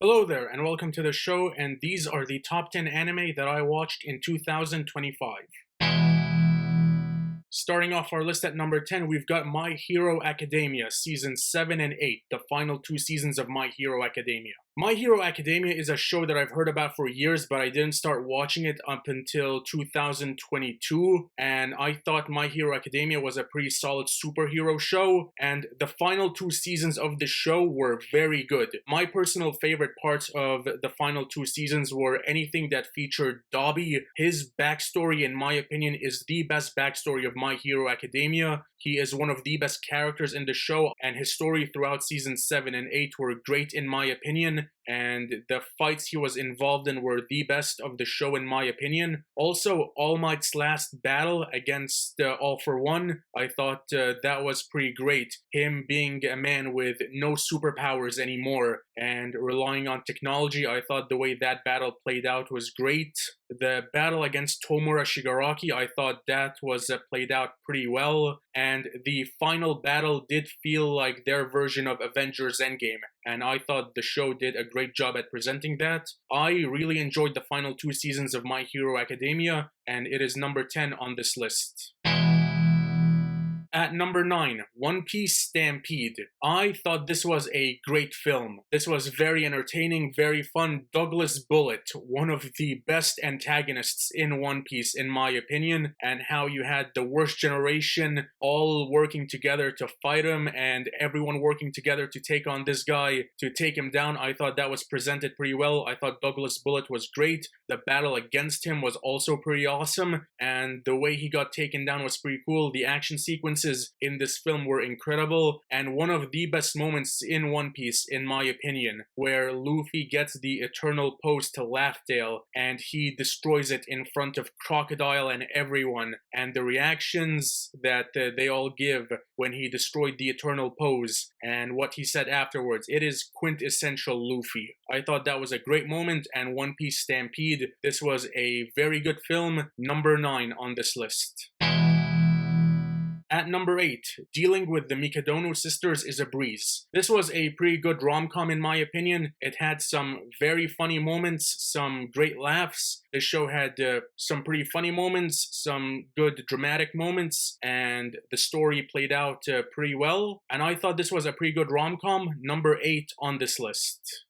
Hello there, and welcome to the show, and these are the top 10 anime that I watched in 2025. Starting off our list at number 10, we've got My Hero Academia, Seasons 7 and 8, the final two seasons of My Hero Academia. My Hero Academia is a show that I've heard about for years, but I didn't start watching it up until 2022, and I thought My Hero Academia was a pretty solid superhero show, and the final two seasons of the show were very good. My personal favorite parts of the final two seasons were anything that featured Dobby. His backstory, in my opinion, is the best backstory of My Hero Academia. He is one of the best characters in the show, and his story throughout seasons 7 and 8 were great in my opinion, and the fights he was involved in were the best of the show in my opinion. Also, All Might's last battle against All For One, I thought that was pretty great. Him being a man with no superpowers anymore and relying on technology, I thought the way that battle played out was great. The battle against Tomura Shigaraki, I thought that was played out pretty well, and the final battle did feel like their version of Avengers Endgame, and I thought the show did a great job at presenting that. I really enjoyed the final two seasons of My Hero Academia, and it is number 10 on this list. At number 9, One Piece Stampede. I thought this was a great film. This was very entertaining, very fun. Douglas Bullet, one of the best antagonists in One Piece in my opinion, and how you had the worst generation all working together to fight him and everyone working together to take on this guy, to take him down. I thought that was presented pretty well. I thought Douglas Bullet was great. The battle against him was also pretty awesome, and the way he got taken down was pretty cool. The action sequences in this film were incredible, and one of the best moments in One Piece, in my opinion, where Luffy gets the Eternal Pose to Laugh Tale, and he destroys it in front of Crocodile and everyone, and the reactions that they all give when he destroyed the Eternal Pose, and what he said afterwards. It is quintessential Luffy. I thought that was a great moment, and One Piece Stampede, this was a very good film, number 9 on this list. At number 8, Dealing with the Mikadono Sisters is a Breeze. This was a pretty good rom-com in my opinion. It had some very funny moments, some great laughs. The show had some pretty funny moments, some good dramatic moments, and the story played out pretty well. And I thought this was a pretty good rom-com, number 8 on this list.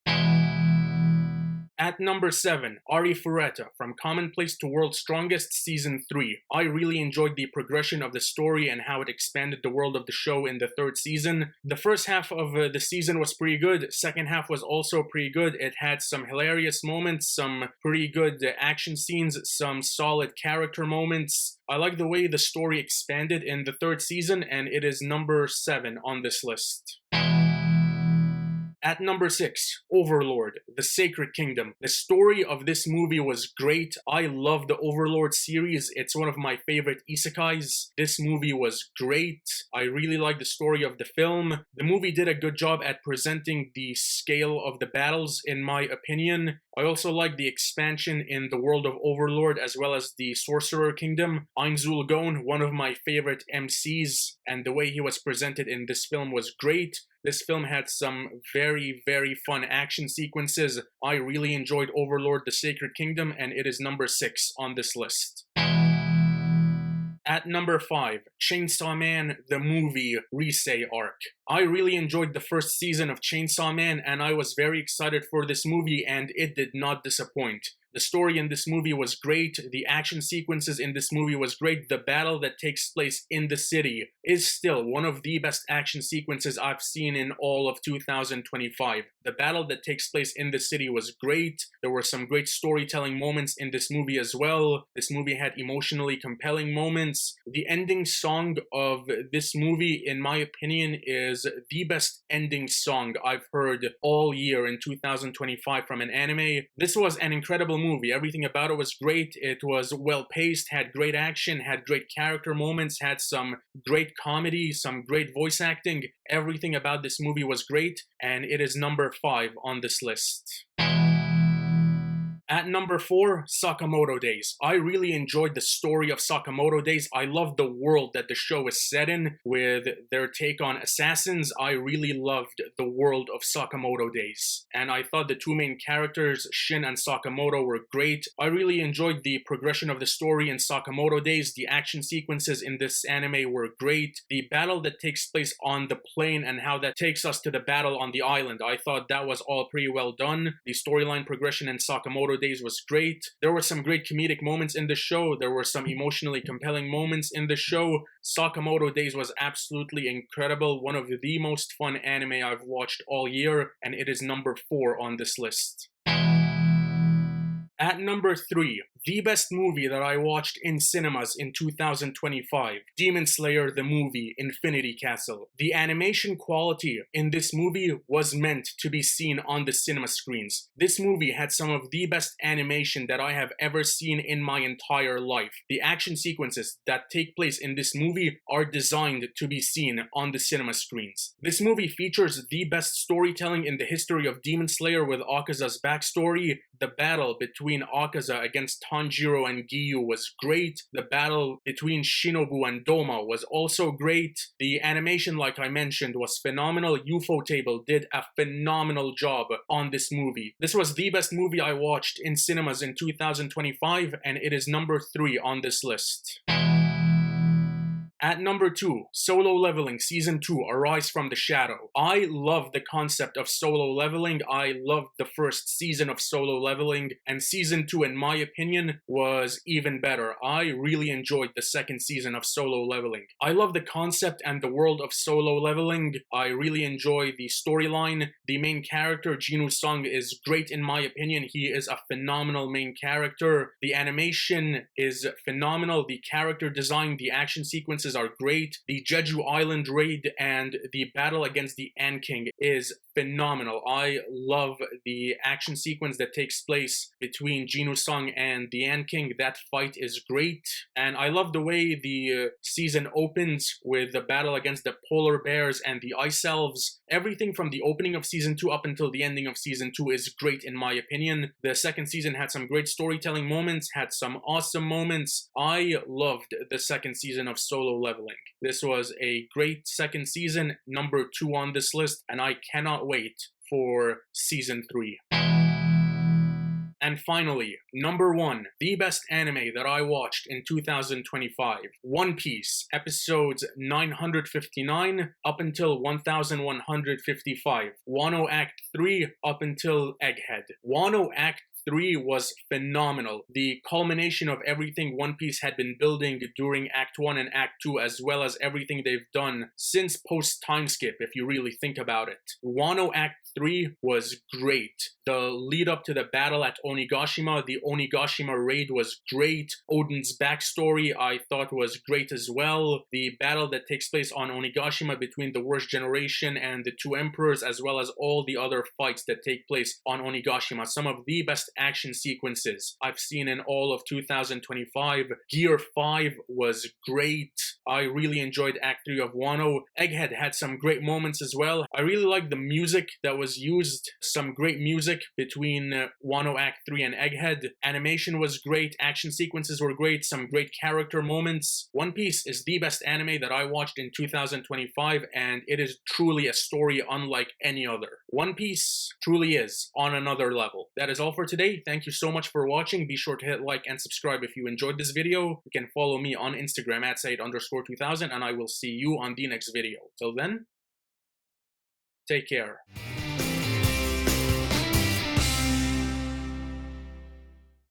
At number 7, Ari Fureta, From Commonplace to World's Strongest, Season 3. I really enjoyed the progression of the story and how it expanded the world of the show in the third season. The first half of the season was pretty good, second half was also pretty good. It had some hilarious moments, some pretty good action scenes, some solid character moments. I like the way the story expanded in the third season, and it is number 7 on this list. At number 6, Overlord, The Sacred Kingdom. The story of this movie was great. I love the Overlord series. It's one of my favorite isekais. This movie was great. I really like the story of the film. The movie did a good job at presenting the scale of the battles, in my opinion. I also like the expansion in the world of Overlord as well as the Sorcerer Kingdom. I'm Zulgon, one of my favorite MCs, and the way he was presented in this film was great. This film had some very, very fun action sequences. I really enjoyed Overlord, The Sacred Kingdom, and it is number 6 on this list. At number 5, Chainsaw Man, the movie Risei arc. I really enjoyed the first season of Chainsaw Man, and I was very excited for this movie, and it did not disappoint. The story in this movie was great, the action sequences in this movie was great, the battle that takes place in the city is still one of the best action sequences I've seen in all of 2025. The battle that takes place in the city was great, there were some great storytelling moments in this movie as well, this movie had emotionally compelling moments. The ending song of this movie, in my opinion, is the best ending song I've heard all year in 2025 from an anime. This was an incredible movie. Everything about it was great. It was well paced, had great action, had great character moments, had some great comedy, some great voice acting. Everything about this movie was great, and it is number 5 on this list. At number 4, Sakamoto Days. I really enjoyed the story of Sakamoto Days. I love the world that the show is set in with their take on assassins. I really loved the world of Sakamoto Days. And I thought the two main characters, Shin and Sakamoto, were great. I really enjoyed the progression of the story in Sakamoto Days. The action sequences in this anime were great. The battle that takes place on the plane and how that takes us to the battle on the island, I thought that was all pretty well done. The storyline progression in Sakamoto Days was great. There were some great comedic moments in the show. There were some emotionally compelling moments in the show. Sakamoto Days was absolutely incredible. One of the most fun anime I've watched all year, and it is number 4 on this list. At number 3, the best movie that I watched in cinemas in 2025, Demon Slayer the movie, Infinity Castle. The animation quality in this movie was meant to be seen on the cinema screens. This movie had some of the best animation that I have ever seen in my entire life. The action sequences that take place in this movie are designed to be seen on the cinema screens. This movie features the best storytelling in the history of Demon Slayer with Akaza's backstory. The battle between Akaza against Tanjiro and Giyu was great. The battle between Shinobu and Doma was also great. The animation, like I mentioned, was phenomenal. Ufotable did a phenomenal job on this movie. This was the best movie I watched in cinemas in 2025, and it is number 3 on this list. At number 2, Solo Leveling Season 2, Arise from the Shadow. I love the concept of solo leveling. I loved the first season of Solo Leveling, and Season 2, in my opinion, was even better. I really enjoyed the second season of Solo Leveling. I love the concept and the world of Solo Leveling. I really enjoy the storyline. The main character, Jinu Sung, is great in my opinion. He is a phenomenal main character. The animation is phenomenal. The character design, the action sequences are great. The Jeju Island raid and the battle against the Ant King is phenomenal. I love the action sequence that takes place between Jinu Sung and the Ant King. That fight is great. And I love the way the season opens with the battle against the polar bears and the ice elves. Everything from the opening of Season 2 up until the ending of Season 2 is great in my opinion. The second season had some great storytelling moments, had some awesome moments. I loved the second season of Solo Leveling. This was a great second season, number 2 on this list, and I cannot wait for Season 3. And finally, number 1, the best anime that I watched in 2025, One Piece, episodes 959 up until 1155, Wano Act 3 up until Egghead. Wano Act 3 was phenomenal. The culmination of everything One Piece had been building during Act 1 and Act 2, as well as everything they've done since post-time skip, if you really think about it. Wano Act 3 was great. The lead up to the battle at Onigashima, the Onigashima raid was great. Oden's backstory I thought was great as well. The battle that takes place on Onigashima between the worst generation and the two emperors, as well as all the other fights that take place on Onigashima. Some of the best action sequences I've seen in all of 2025. Gear 5 was great. I really enjoyed Act 3 of Wano. Egghead had some great moments as well. I really liked the music that was used. Some great music between Wano Act 3 and Egghead. Animation was great. Action sequences were great. Some great character moments. One Piece is the best anime that I watched in 2025, and it is truly a story unlike any other. One Piece truly is on another level. That is all for today. Thank you so much for watching. Be sure to hit like and subscribe if you enjoyed this video. You can follow me on Instagram at Said_2000, and I will see you on the next video. Till then, take care.